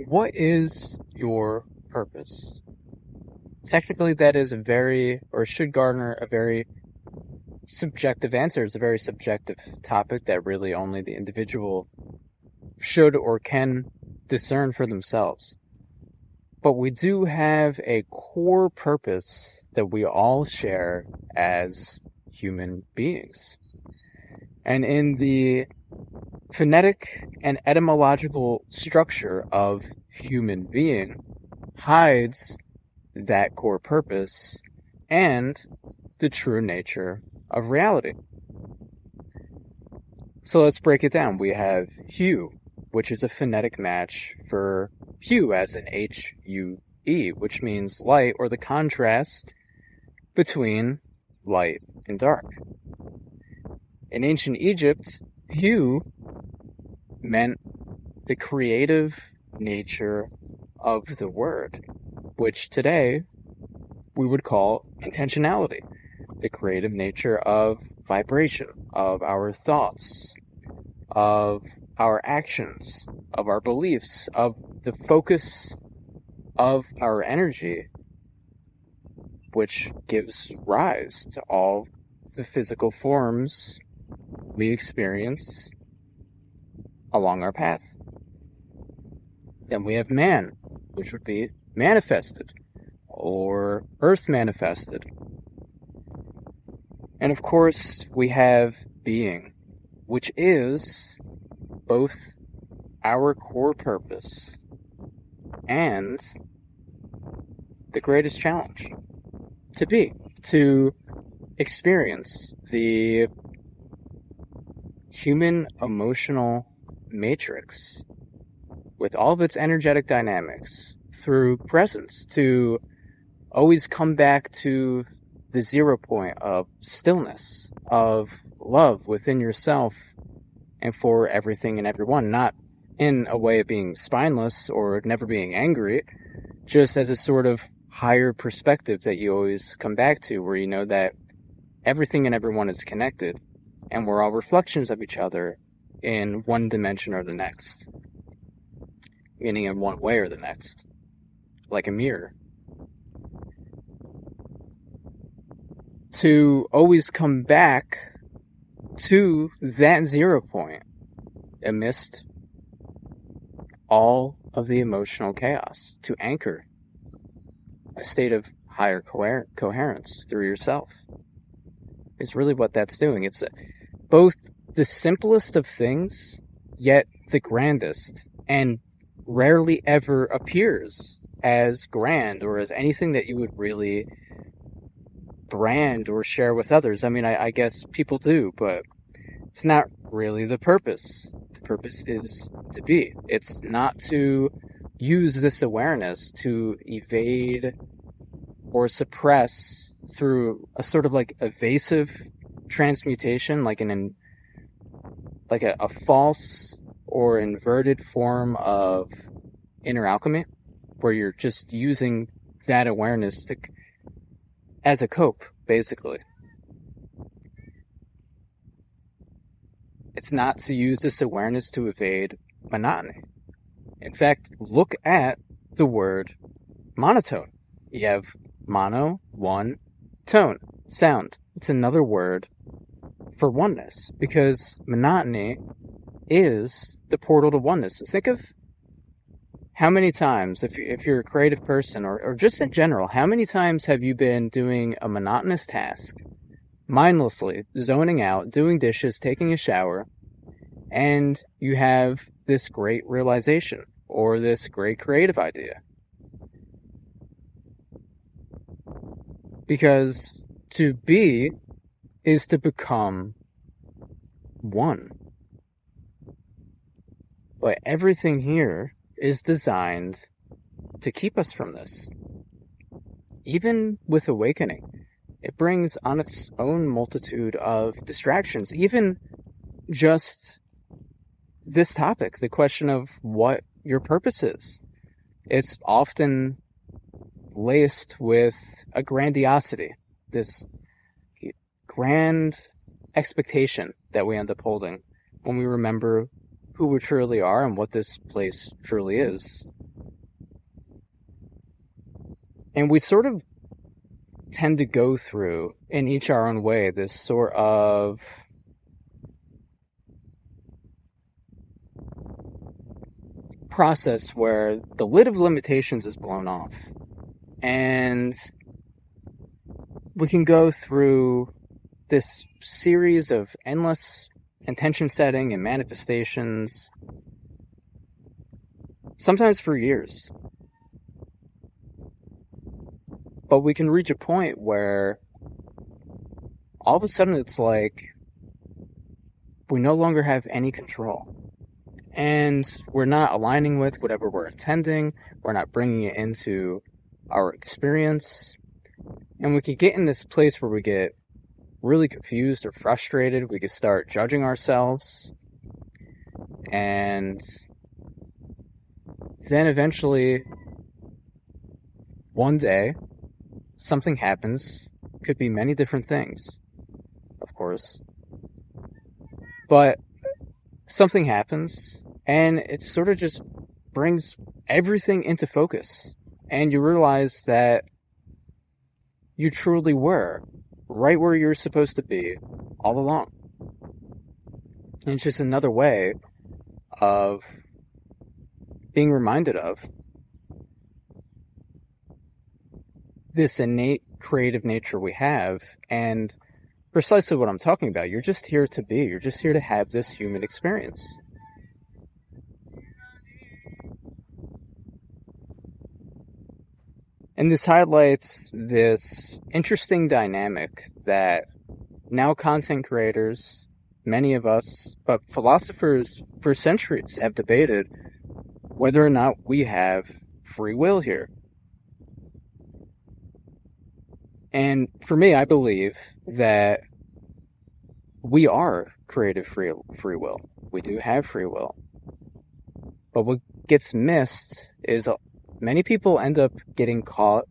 What is your purpose? Technically, that is should garner a very subjective answer. It's a very subjective topic that really only the individual should or can discern for themselves. But we do have a core purpose that we all share as human beings. And in the phonetic and etymological structure of human being hides that core purpose and the true nature of reality. So let's break it down. We have hue, which is a phonetic match for hue as in H-U-E, which means light or the contrast between light and dark. In ancient Egypt, hue meant the creative nature of the word, which today we would call intentionality, the creative nature of vibration, of our thoughts, of our actions, of our beliefs, of the focus of our energy, which gives rise to all the physical forms we experience along our path. Then we have man, which would be manifested, or earth manifested. And of course, we have being, which is both our core purpose and the greatest challenge. To experience the human emotional matrix with all of its energetic dynamics through presence, to always come back to the 0 point of stillness, of love within yourself and for everything and everyone, not in a way of being spineless or never being angry, just as a sort of higher perspective that you always come back to, where you know that everything and everyone is connected and we're all reflections of each other in one dimension or the next, meaning in one way or the next, like a mirror. To always come back to that 0 point amidst all of the emotional chaos, to anchor a state of higher coherence through yourself, is really what that's doing. It's both the simplest of things, yet the grandest, and rarely ever appears as grand or as anything that you would really brand or share with others. I mean, I guess people do, but it's not really the purpose. The purpose is to be. It's not to use this awareness to evade or suppress through a sort of like evasive transmutation, like a false or inverted form of inner alchemy, where you're just using that awareness as a cope, basically. It's not to use this awareness to evade monotony. In fact, look at the word monotone. You have mono, one, tone, sound. It's another word for oneness, because monotony is the portal to oneness. Think of how many times, if you're a creative person, or just in general, how many times have you been doing a monotonous task, mindlessly, zoning out, doing dishes, taking a shower, and you have this great realization, or this great creative idea? Because to be is to become one. But everything here is designed to keep us from this. Even with awakening, it brings on its own multitude of distractions. Even just this topic, the question of what your purpose is. It's often laced with a grandiosity, this grand expectation that we end up holding when we remember who we truly are and what this place truly is. And we sort of tend to go through, in each our own way, this sort of process where the lid of limitations is blown off. And we can go through this series of endless intention setting and manifestations, sometimes for years. But we can reach a point where all of a sudden it's like we no longer have any control. And we're not aligning with whatever we're attending. We're not bringing it into our experience. And we could get in this place where we get really confused or frustrated. We could start judging ourselves. And then eventually, one day, something happens. Could be many different things, of course. But something happens, and it sort of just brings everything into focus. And you realize that you truly were right where you're supposed to be all along. And it's just another way of being reminded of this innate creative nature we have, and precisely what I'm talking about. You're just here to be. You're just here to have this human experience. And this highlights this interesting dynamic that now content creators, many of us, but philosophers for centuries have debated whether or not we have free will here. And for me, I believe that we are creative free will. We do have free will. But what gets missed is many people end up getting caught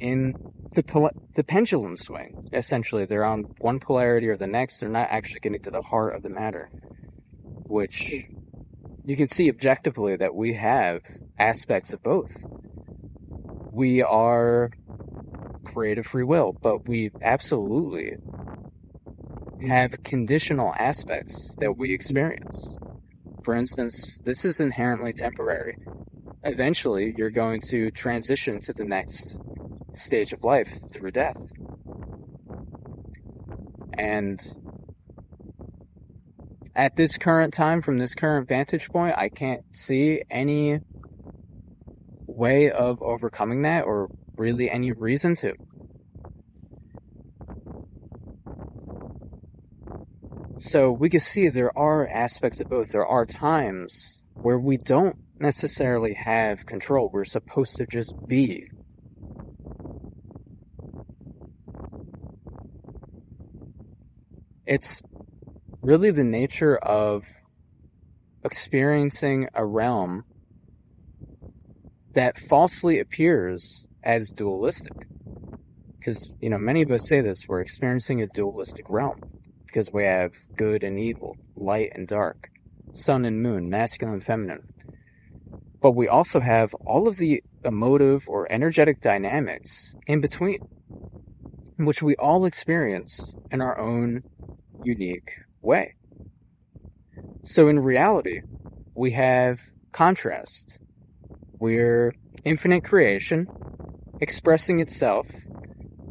in the pendulum swing. Essentially, they're on one polarity or the next. They're not actually getting to the heart of the matter, which you can see objectively that we have aspects of both. We are creative free will, but we absolutely have conditional aspects that we experience. For instance, this is inherently temporary. Eventually, you're going to transition to the next stage of life through death. And at this current time, from this current vantage point, I can't see any way of overcoming that, or really any reason to. So we can see there are aspects of both. There are times where we don't necessarily have control. We're supposed to just be. It's really the nature of experiencing a realm that falsely appears as dualistic. Because, many of us say this, we're experiencing a dualistic realm. Because we have good and evil, light and dark, sun and moon, masculine and feminine. But we also have all of the emotive or energetic dynamics in between, which we all experience in our own unique way. So in reality, we have contrast. We're infinite creation expressing itself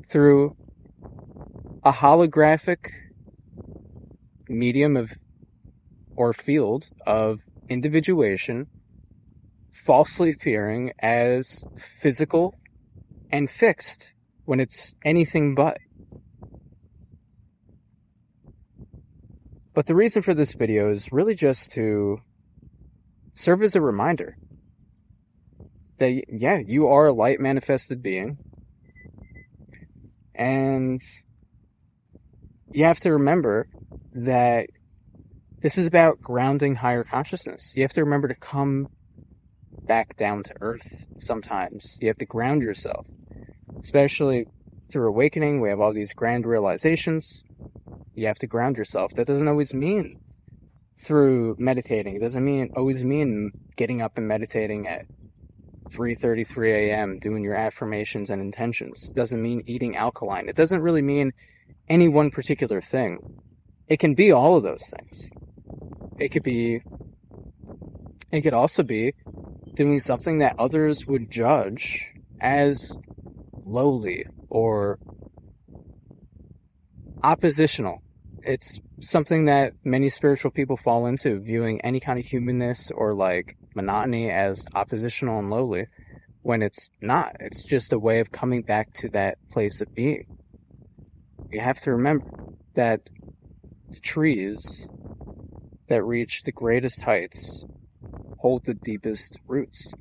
through a holographic medium of or field of individuation, falsely appearing as physical and fixed when it's anything but. But the reason for this video is really just to serve as a reminder that, yeah, you are a light manifested being, and you have to remember that this is about grounding higher consciousness. You have to remember to come back down to earth sometimes. You have to ground yourself. Especially through awakening, we have all these grand realizations. You have to ground yourself. That doesn't always mean through meditating. It doesn't always mean getting up and meditating at 3:33 a.m. doing your affirmations and intentions. It doesn't mean eating alkaline. It doesn't really mean any one particular thing. It can be all of those things. It could also be doing something that others would judge as lowly or oppositional. It's something that many spiritual people fall into, viewing any kind of humanness or like monotony as oppositional and lowly, when it's not. It's just a way of coming back to that place of being. You have to remember that the trees that reach the greatest heights hold the deepest roots.